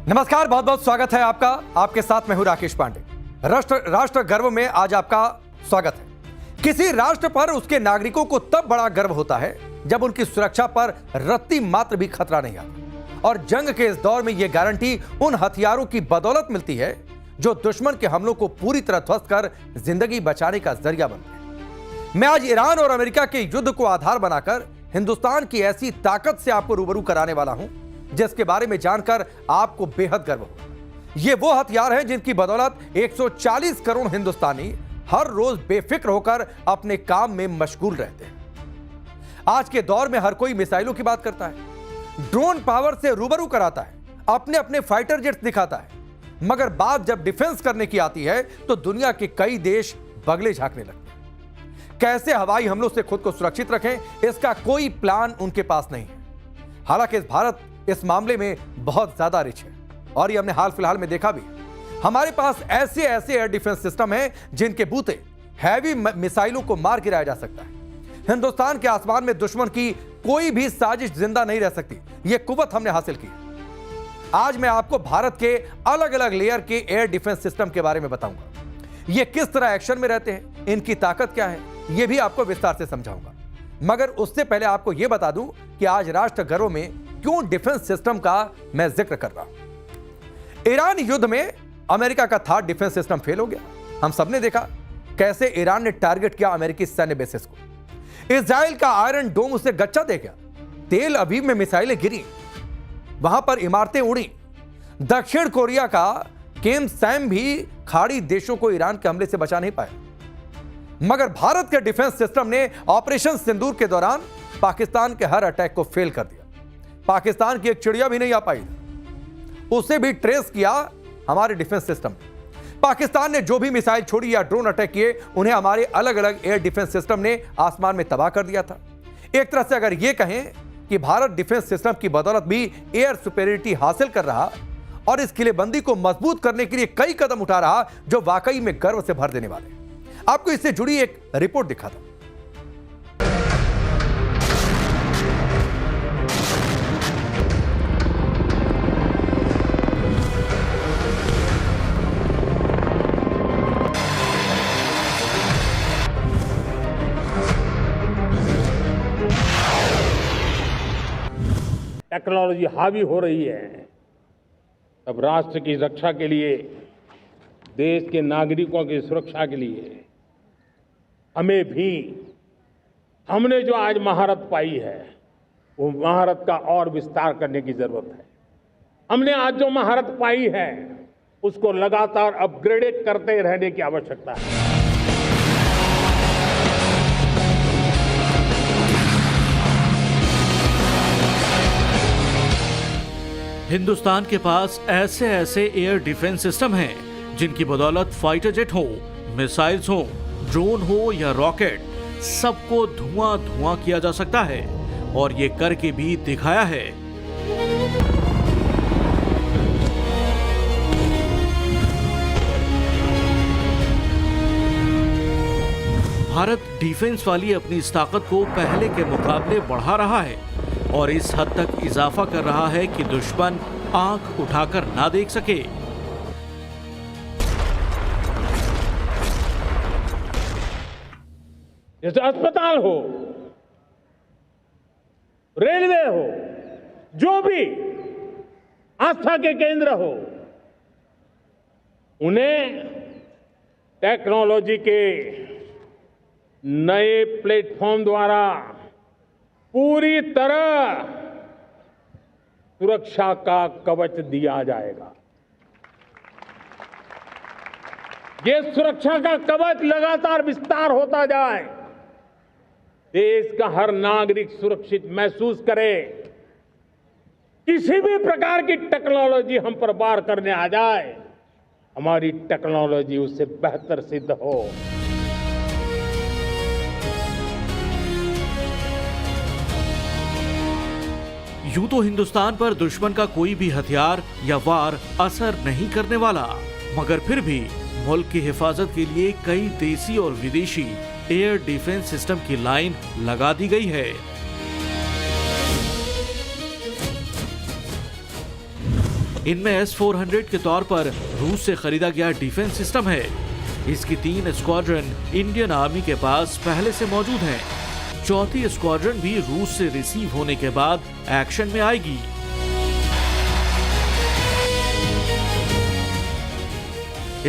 नमस्कार, बहुत बहुत स्वागत है आपका। आपके साथ मैं हूं राकेश पांडे। राष्ट्र गर्व में आज आपका स्वागत है। किसी राष्ट्र पर उसके नागरिकों को तब बड़ा गर्व होता है जब उनकी सुरक्षा पर रत्ती मात्र भी खतरा नहीं आता। और जंग के इस दौर में यह गारंटी उन हथियारों की बदौलत मिलती है जो दुश्मन के हमलों को पूरी तरह ध्वस्त कर जिंदगी बचाने का जरिया बनते हैं। मैं आज ईरान और अमेरिका के युद्ध को आधार बनाकर हिंदुस्तान की ऐसी ताकत से आपको रूबरू कराने वाला हूं जिसके बारे में जानकर आपको बेहद गर्व होगा। ये वो हथियार हैं जिनकी बदौलत 140 करोड़ हिंदुस्तानी हर रोज बेफिक्र होकर अपने काम में मशगूल रहते हैं। आज के दौर में हर कोई मिसाइलों की बात करता है, ड्रोन पावर से रूबरू कराता है, अपने अपने फाइटर जेट्स दिखाता है, मगर बात जब डिफेंस करने की आती है तो दुनिया के कई देश बगले झांकने लगते हैं। कैसे हवाई हमलों से खुद को सुरक्षित रखें, इसका कोई प्लान उनके पास नहीं है। हालांकि भारत इस मामले में बहुत ज्यादा रिच है और ये हमने हाल फिलहाल में देखा भी। हमारे पास ऐसे एयर डिफेंस सिस्टम हैं जिनके बूते हैवी मिसाइलों को मार गिराया जा सकता है। हिंदुस्तान के आसमान में दुश्मन की कोई भी साजिश जिंदा नहीं रह सकती। यह कुव्वत हमने हासिल की। आज मैं आपको भारत के अलग अलग लेयर के एयर डिफेंस सिस्टम के बारे में बताऊंगा। ये किस तरह एक्शन में रहते हैं, इनकी ताकत क्या है, यह भी आपको विस्तार से समझाऊंगा। मगर उससे पहले आपको यह बता दूं कि आज राष्ट्र गर्व में क्यों डिफेंस सिस्टम का मैं जिक्र कर रहा हूं। ईरान युद्ध में अमेरिका का था डिफेंस सिस्टम फेल हो गया। हम सबने देखा कैसे ईरान ने टारगेट किया अमेरिकी सैन्य बेसिस को। इजराइल का आयरन डोम उसे गच्चा दे गया। तेल अवीव में मिसाइलें गिरी, वहां पर इमारतें उड़ी। दक्षिण कोरिया का केम सैम भी खाड़ी देशों को ईरान के हमले से बचा नहीं पाया। मगर भारत के डिफेंस सिस्टम ने ऑपरेशन सिंदूर के दौरान पाकिस्तान के हर अटैक को फेल कर दिया। पाकिस्तान की एक चिड़िया भी नहीं आ पाई, उसे भी ट्रेस किया हमारे डिफेंस सिस्टम। पाकिस्तान ने जो भी मिसाइल छोड़ी या ड्रोन अटैक किए, उन्हें हमारे अलग अलग एयर डिफेंस सिस्टम ने आसमान में तबाह कर दिया था। एक तरह से अगर यह कहें कि भारत डिफेंस सिस्टम की बदौलत भी एयर सुपेरियरिटी हासिल कर रहा और इस किलेबंदी को मजबूत करने के लिए कई कदम उठा रहा जो वाकई में गर्व से भर देने वाले। आपको इससे जुड़ी एक रिपोर्ट दिखाता हूं। टेक्नोलॉजी हावी हो रही है, तब राष्ट्र की रक्षा के लिए, देश के नागरिकों की सुरक्षा के लिए हमने जो आज महारत पाई है वो महारत का और विस्तार करने की जरूरत है। हमने आज जो महारत पाई है उसको लगातार अपग्रेडेड करते रहने की आवश्यकता है। हिंदुस्तान के पास ऐसे एयर डिफेंस सिस्टम हैं जिनकी बदौलत फाइटर जेट हो, मिसाइल्स हो, ड्रोन हो या रॉकेट, सबको धुआं धुआं किया जा सकता है और ये करके भी दिखाया है। भारत डिफेंस वाली अपनी इस ताकत को पहले के मुकाबले बढ़ा रहा है और इस हद तक इजाफा कर रहा है कि दुश्मन आंख उठाकर ना देख सके। जैसे अस्पताल हो, रेलवे हो, जो भी आस्था के केंद्र हो, उन्हें टेक्नोलॉजी के नए प्लेटफॉर्म द्वारा पूरी तरह सुरक्षा का कवच दिया जाएगा। ये सुरक्षा का कवच लगातार विस्तार होता जाए, देश का हर नागरिक सुरक्षित महसूस करे। किसी भी प्रकार की टेक्नोलॉजी हम पर वार करने आ जाए, हमारी टेक्नोलॉजी उससे बेहतर सिद्ध हो। यूं तो हिंदुस्तान पर दुश्मन का कोई भी हथियार या वार असर नहीं करने वाला, मगर फिर भी मुल्क की हिफाजत के लिए कई देसी और विदेशी एयर डिफेंस सिस्टम की लाइन लगा दी गई है। इनमें S-400 के तौर पर रूस से खरीदा गया डिफेंस सिस्टम है। इसकी 3 स्क्वाड्रन इंडियन आर्मी के पास पहले से मौजूद हैं। चौथी स्क्वाड्रन भी रूस से रिसीव होने के बाद एक्शन में आएगी।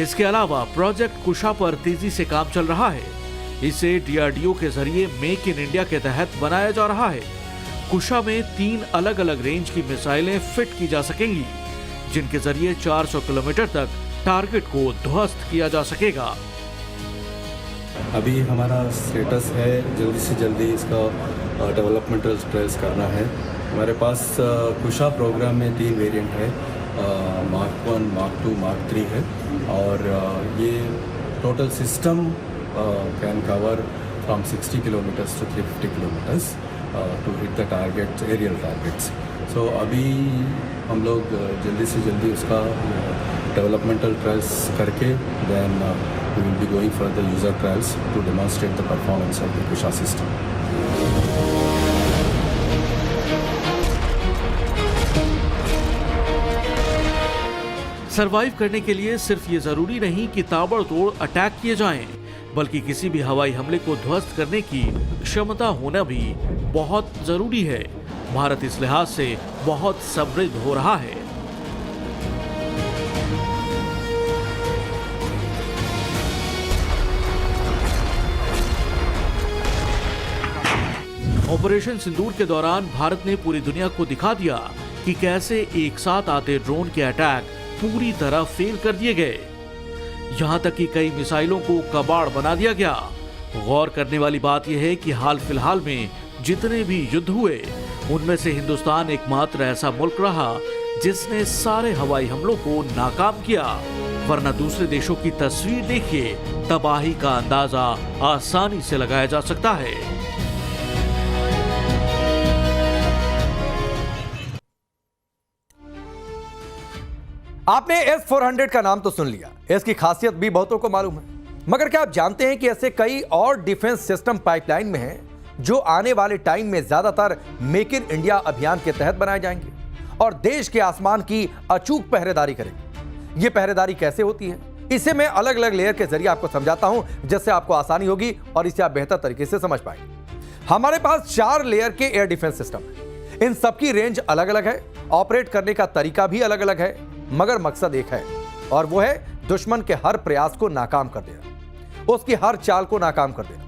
इसके अलावा प्रोजेक्ट कुशा पर तेजी से काम चल रहा है। इसे DRDO के जरिए मेक इन इंडिया के तहत बनाया जा रहा है। कुशा में 3 अलग अलग रेंज की मिसाइलें फिट की जा सकेंगी, जिनके जरिए 400 किलोमीटर तक टारगेट को ध्वस्त किया जा सकेगा। अभी हमारा स्टेटस है जल्दी से जल्दी इसका डेवलपमेंटल ट्रायल्स करना है। हमारे पास कुशा प्रोग्राम में 3 वेरिएंट है, मार्क 1, मार्क 2, मार्क 3 है। और ये total system can cover from 60 kilometres to 350 kilometres to hit the targets, aerial targets. So अभी हम लोग जल्दी से जल्दी उसका डेवलपमेंटल ट्रायल्स करके then we will be going for the user trials to demonstrate the performance of the Kusha system. Survive करने के लिए सिर्फ ये जरूरी नहीं कि ताबड़तोड़ अटैक किए जाएं, बल्कि किसी भी हवाई हमले को ध्वस्त करने की क्षमता होना भी बहुत जरूरी है। भारत इस लिहाज से बहुत समृद्ध हो रहा है। ऑपरेशन सिंदूर के दौरान भारत ने पूरी दुनिया को दिखा दिया कि कैसे एक साथ आते ड्रोन के अटैक पूरी तरह फेल कर दिए गए। यहां तक कि कई मिसाइलों को कबाड़ बना दिया गया। गौर करने वाली बात यह है कि हाल फिलहाल में जितने भी युद्ध हुए, उनमें से हिंदुस्तान एकमात्र ऐसा मुल्क रहा जिसने सारे हवाई हमलों को नाकाम किया। वरना दूसरे देशों की तस्वीर देखिए, तबाही का अंदाजा आसानी से लगाया जा सकता है। आपने S-400 का नाम तो सुन लिया, इसकी खासियत भी बहुतों को मालूम है, मगर क्या आप जानते हैं कि ऐसे कई और डिफेंस सिस्टम पाइपलाइन में हैं जो आने वाले टाइम में ज्यादातर मेक इन इंडिया अभियान के तहत बनाए जाएंगे और देश के आसमान की अचूक पहरेदारी करेंगे। ये पहरेदारी कैसे होती है, इसे मैं अलग अलग लेयर के जरिए आपको समझाता हूं, जिससे आपको आसानी होगी और इसे आप बेहतर तरीके से समझ पाएंगे। हमारे पास 4 लेयर के एयर डिफेंस सिस्टम है। इन सबकी रेंज अलग अलग है, ऑपरेट करने का तरीका भी अलग अलग है, मगर मकसद एक है और वो है दुश्मन के हर प्रयास को नाकाम कर देना, उसकी हर चाल को नाकाम कर देना।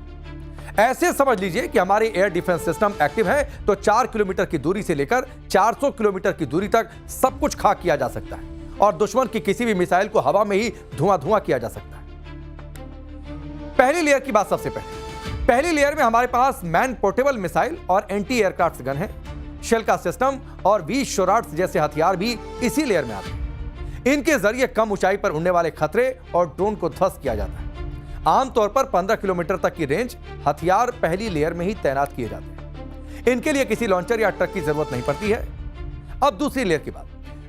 ऐसे समझ लीजिए कि हमारे एयर डिफेंस सिस्टम एक्टिव है तो 4 किलोमीटर की दूरी से लेकर 400 किलोमीटर की दूरी तक सब कुछ खाक किया जा सकता है और दुश्मन की किसी भी मिसाइल को हवा में ही धुआं किया जा सकता है। पहली लेयर की बात सबसे पहली लेयर में हमारे पास मैन पोर्टेबल मिसाइल और एंटी एयरक्राफ्ट गन है। शेल का सिस्टम और 20 शोराट्स जैसे हथियार भी इसी लेयर में आते हैं। इनके जरिए कम ऊंचाई पर उड़ने वाले खतरे और ड्रोन को ध्वस्त किया जाता है। आमतौर पर 15 किलोमीटर तक की रेंज हथियार पहली लेयर में ही तैनात किए जाते हैं। इनके लिए किसी लॉन्चर या ट्रक की जरूरत नहीं पड़ती है। अब दूसरी लेयर की बात।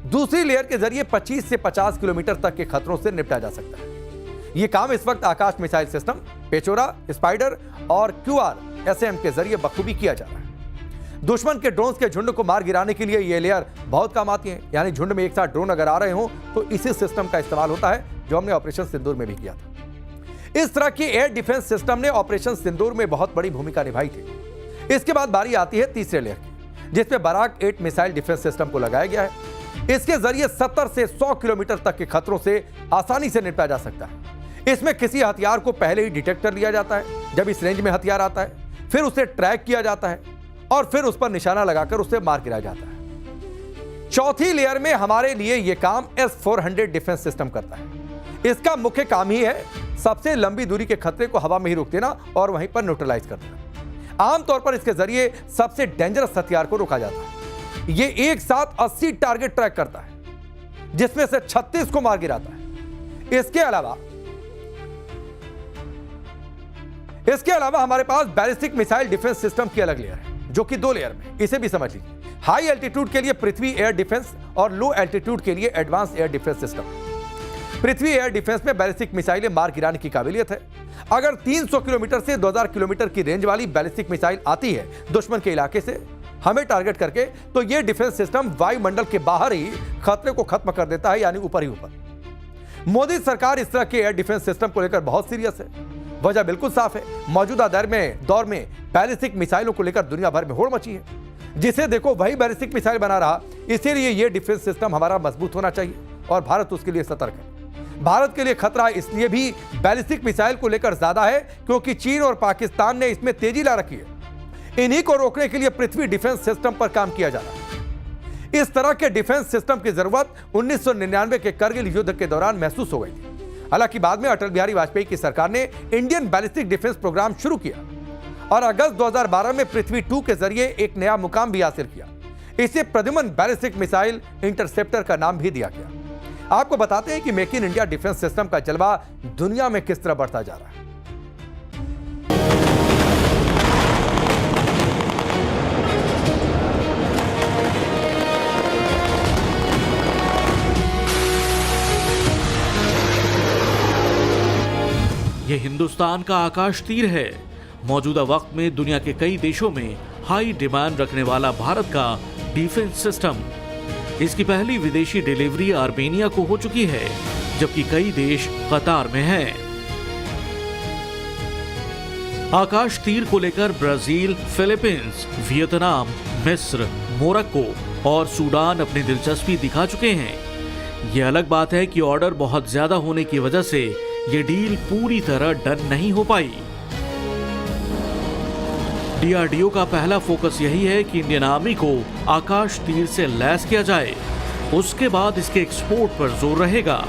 दूसरी लेयर के जरिए 25 से 50 किलोमीटर तक के खतरों से निपटा जा सकता है। यह काम इस वक्त आकाश मिसाइल सिस्टम, पेचोरा, स्पाइडर और QRSAM के जरिए बखूबी किया जा रहा है। दुश्मन के ड्रोन्स के झुंड को मार गिराने के लिए ये लेयर बहुत काम आती है। यानी झुंड में एक साथ ड्रोन अगर आ रहे हो तो इसी सिस्टम का इस्तेमाल होता है, जो हमने ऑपरेशन सिंदूर में भी किया था। इस तरह की एयर डिफेंस सिस्टम ने ऑपरेशन सिंदूर में बहुत बड़ी भूमिका निभाई थी। इसके बाद बारी आती है तीसरे लेयर की, जिसमें बराक 8 मिसाइल डिफेंस सिस्टम को लगाया गया है। इसके जरिए 70 से 100 किलोमीटर तक के खतरों से आसानी से निपटा जा सकता है। इसमें किसी हथियार को पहले ही डिटेक्ट कर लिया जाता है जब इस रेंज में हथियार आता है, फिर उसे ट्रैक किया जाता है और फिर उस पर निशाना लगाकर उसे मार गिराया जाता है। चौथी लेयर में हमारे लिए यह काम S-400 डिफेंस सिस्टम करता है। इसका मुख्य काम ही है सबसे लंबी दूरी के खतरे को हवा में ही रोक देना और वहीं पर न्यूट्रलाइज कर देना। आमतौर पर इसके जरिए सबसे डेंजरस हथियार को रोका जाता है। यह एक साथ 80 टारगेट ट्रैक करता है, जिसमें से 36 को मार गिराता है। इसके अलावा हमारे पास बैलिस्टिक मिसाइल डिफेंस सिस्टम की अलग लेयर है, जो कि 2 लेयर में। इसे भी समझ लीजिए। हाई एल्टीट्यूड के लिए पृथ्वी एयर डिफेंस और लो एल्टीट्यूड के लिए एडवांस एयर डिफेंस सिस्टम। पृथ्वी एयर डिफेंस में बैलिस्टिक मिसाइलें मार गिराने की काबिलियत है। अगर 300 किलोमीटर से 2000 किलोमीटर की रेंज वाली बैलिस्टिक मिसाइल आती है दुश्मन के इलाके से, हमें टारगेट करके, तो यह डिफेंस सिस्टम वायुमंडल के बाहर ही खतरे को खत्म कर देता है, यानी ऊपर ही ऊपर। मोदी सरकार इस तरह के एयर डिफेंस सिस्टम को लेकर बहुत सीरियस है। वजह बिल्कुल साफ है, मौजूदा दौर में बैलिस्टिक मिसाइलों को लेकर दुनिया भर में होड़ मची है। जिसे देखो वही बैलिस्टिक मिसाइल बना रहा, इसीलिए यह डिफेंस सिस्टम हमारा मजबूत होना चाहिए और भारत उसके लिए सतर्क है। भारत के लिए खतरा इसलिए भी बैलिस्टिक मिसाइल को लेकर ज्यादा है क्योंकि चीन और पाकिस्तान ने इसमें तेजी ला रखी है। इन्हीं को रोकने के लिए पृथ्वी डिफेंस सिस्टम पर काम किया जा रहा है। इस तरह के डिफेंस सिस्टम की जरूरत 1999 के करगिल युद्ध के दौरान महसूस हो गई थी। हालांकि बाद में अटल बिहारी वाजपेयी की सरकार ने इंडियन बैलिस्टिक डिफेंस प्रोग्राम शुरू किया और अगस्त 2012 में पृथ्वी 2 के जरिए एक नया मुकाम भी हासिल किया। इसे प्रद्युमन बैलिस्टिक मिसाइल इंटरसेप्टर का नाम भी दिया गया। आपको बताते हैं कि make in India defence system का जलवा दुनिया में किस तरह बढ़ता जा रहा है। ये हिंदुस्तान का आकाश तीर है। मौजूदा वक्त में दुनिया के कई देशों में हाई डिमांड रखने वाला भारत का डिफेंस सिस्टम। इसकी पहली विदेशी डिलीवरी आर्मेनिया को हो चुकी है, जबकि कई देश कतार में हैं। आकाश तीर को लेकर ब्राजील, फिलीपींस, वियतनाम, मिस्र, मोरक्को और सूडान अपनी दिलचस्पी दिखा चुके हैं। यह अलग बात है कि ऑर्डर बहुत ज्यादा होने की वजह से ये डील पूरी तरह डन नहीं हो पाई। डीआरडीओ का पहला फोकस यही है कि इंडियन आर्मी को आकाश तीर से लैस किया जाए, उसके बाद इसके एक्सपोर्ट पर जोर रहेगा।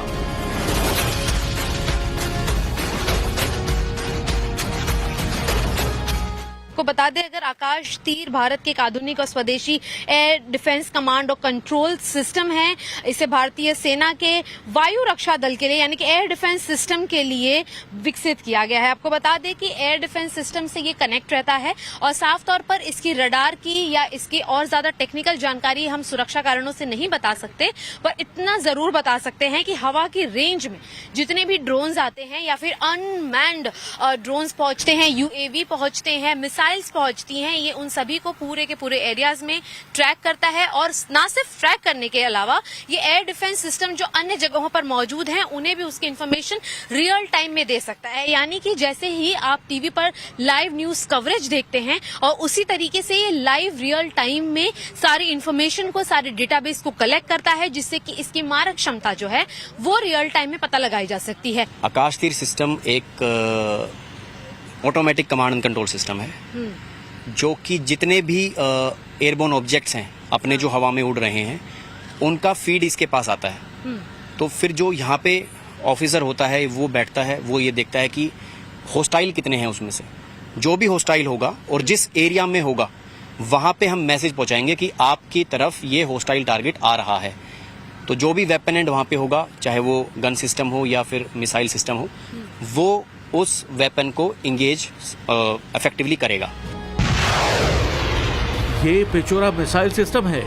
को बता दें, अगर आकाश तीर भारत के एक आधुनिक और स्वदेशी एयर डिफेंस कमांड और कंट्रोल सिस्टम है। इसे भारतीय सेना के वायु रक्षा दल के लिए यानी कि एयर डिफेंस सिस्टम के लिए विकसित किया गया है। आपको बता दें कि एयर डिफेंस सिस्टम से ये कनेक्ट रहता है और साफ तौर पर इसकी रडार की या इसकी और ज्यादा टेक्निकल जानकारी हम सुरक्षा कारणों से नहीं बता सकते, पर इतना जरूर बता सकते हैं कि हवा की रेंज में जितने भी ड्रोन्स आते हैं या फिर अनमैन्ड ड्रोन्स पहुंचते हैं, यूएवी पहुंचते हैं, मिसाइल्स पहुंचती हैं, ये उन सभी को पूरे के पूरे एरियाज में ट्रैक करता है। और ना सिर्फ ट्रैक करने के अलावा ये एयर डिफेंस सिस्टम जो अन्य जगहों पर मौजूद हैं उन्हें भी उसकी इंफॉर्मेशन रियल टाइम में दे सकता है। यानी कि जैसे ही आप टीवी पर लाइव न्यूज कवरेज देखते हैं और उसी तरीके से ये लाइव रियल टाइम में सारी इंफॉर्मेशन को, सारे डेटाबेस को कलेक्ट करता है, जिससे कि इसकी मारक क्षमता जो है वो रियल टाइम में पता लगाई जा सकती है। आकाश तीर सिस्टम एक automatic command and control system है जो कि जितने भी एयरबोर्न ऑब्जेक्ट्स हैं अपने जो हवा में उड़ रहे हैं उनका फीड इसके पास आता है। तो फिर जो यहाँ पे ऑफिसर होता है वो बैठता है, वो ये देखता है कि होस्टाइल कितने हैं, उसमें से जो भी होस्टाइल होगा और जिस एरिया में होगा वहाँ पे हम मैसेज पहुँचाएंगे कि आपकी तरफ ये होस्टाइल टारगेट आ रहा है। तो जो भी वेपन एंड वहाँ पे होगा, चाहे वो गन सिस्टम हो या फिर मिसाइल सिस्टम हो, वो उस वेपन को इंगेज इफेक्टिवली करेगा। ये पेचोरा मिसाइल सिस्टम है।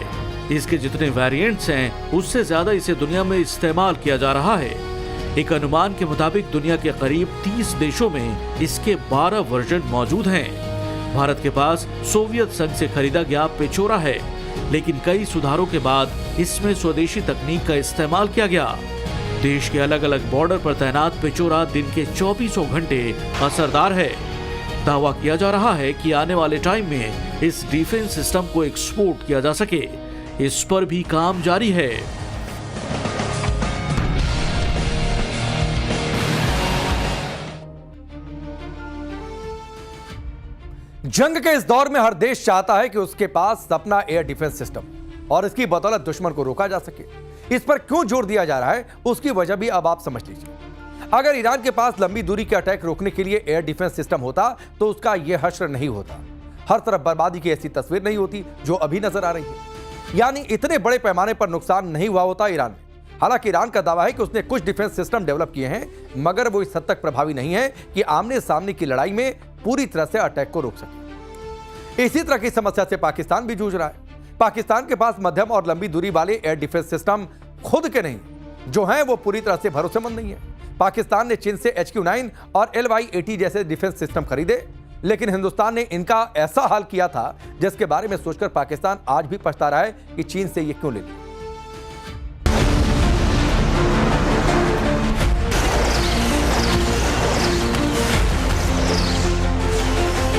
इसके जितने वेरिएंट्स हैं उससे ज्यादा इसे दुनिया में इस्तेमाल किया जा रहा है। एक अनुमान के मुताबिक दुनिया के करीब 30 देशों में इसके 12 वर्जन मौजूद हैं। भारत के पास सोवियत संघ से खरीदा गया पेचोरा है, लेकिन कई सुधारों के बाद इसमें स्वदेशी तकनीक का इस्तेमाल किया गया। देश के अलग अलग बॉर्डर पर तैनात पेचोरा दिन के 24 घंटे असरदार है। दावा किया जा रहा है कि आने वाले टाइम में इस डिफेंस सिस्टम को एक्सपोर्ट किया जा सके। इस पर भी काम जारी है। जंग के इस दौर में हर देश चाहता है कि उसके पास अपना एयर डिफेंस सिस्टम और इसकी बदौलत दुश्मन को रोका जा सके। इस पर क्यों जोर दिया जा रहा है, उसकी वजह भी अब आप समझ लीजिए। अगर ईरान के पास लंबी दूरी के अटैक रोकने के लिए एयर डिफेंस सिस्टम होता तो उसका यह हश्र नहीं होता, हर तरफ बर्बादी की ऐसी तस्वीर नहीं होती जो अभी नजर आ रही है। यानी इतने बड़े पैमाने पर नुकसान नहीं हुआ होता ईरान में। हालांकि ईरान का दावा है कि उसने कुछ डिफेंस सिस्टम डेवलप किए हैं, मगर वो इस हद तक प्रभावी नहीं है कि आमने सामने की लड़ाई में पूरी तरह से अटैक को रोक सके। इसी तरह की समस्या से पाकिस्तान भी जूझ रहा है। पाकिस्तान के पास मध्यम और लंबी दूरी वाले एयर डिफेंस सिस्टम खुद के नहीं, जो हैं वो पूरी तरह से भरोसेमंद नहीं है। पाकिस्तान ने चीन से HQ-9 और LY-80 जैसे डिफेंस सिस्टम खरीदे, लेकिन हिंदुस्तान ने इनका ऐसा हाल किया था जिसके बारे में सोचकर पाकिस्तान आज भी पछता रहा है कि चीन से ये क्यों ले लिया।